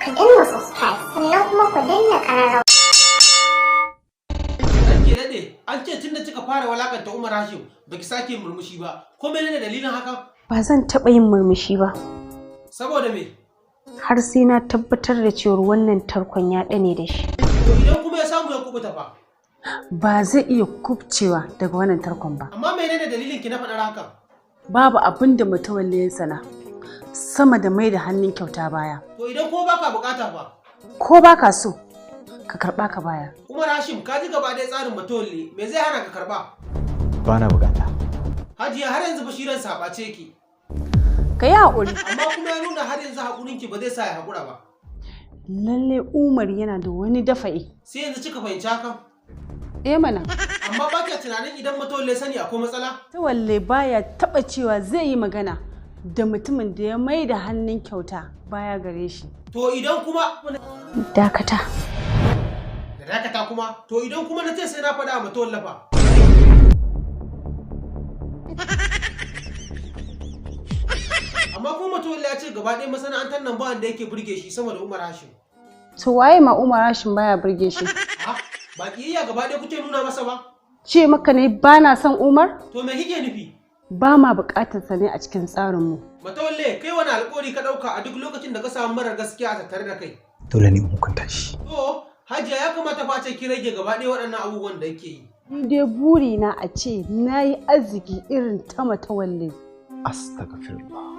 Ku danna subscribe sannan kuma ku danna ƙararrawa. Ranke daɗe, an ce tun da kika fara walakanta Umar Hashim baki sake murmushi ba. Ko menene dalilin haka? Ba zan taɓa yin murmushi ba. Saboda me? Har sai na tabbatar da cewa wannan tarkon ya ɗane da shi. To idan kuma ya samu ya kubuta fa? Ba zai iya kubcewa daga wannan tarkon ba. Amma menene dalilin ki na faɗar haka? Babu abin da Matawalle ya sana sama da mai da hannun kyauta baya. To idan ko baka bukata fa? Ko baka so, ka karɓa ka baya. Umar Hashim, ka ji gaba ɗaya tsarin Matawalle, me zai hana ka karɓa? Bana bukata. Hajiya har yanzu bashiran saɓace ki. Ka yi haƙuri. Amma kuma ya nuna har yanzu haƙurinki ba zai sa ya haƙura ba. Lalle Umar yana da wani dafa'i. Sai yanzu kika fahimci hakan? Eh mana. Amma ba kya tunanin idan Matawalle sani akwai matsala? Matawalle baya taɓa cewa zai yi magana da mutumin da ya mai da hannun kyauta baya gare shi. To idan kuma... Dakata. Da dakata kuma? To idan kuma na ce sai na faɗa a Matawalle fa? Amma kuma Matawalle ya ce gaba ɗaya masana'antar nan ba wanda yake burge shi sama da Umar Hashim. To waye ma Umar Hashim baya burge shi? Ha? Ba ƙiyayya gaba ɗaya kuke nuna masa ba? Ce maka ne ba na son Umar? To me kike nufi? Ba ma buƙatar sa ne a cikin tsarinmu. Matawalle, kai wani alƙawari ka ɗauka a duk lokacin da ka samu marar gaskiya a tattare da kai? Dole ne in hukunta shi. To, Hajiya ya kamata fa ce ki rage gaba ɗaya waɗannan abubuwan da yake yi. Ni dai burina a ce na yi arziki irin ta Matawalle. Astaghfirullah.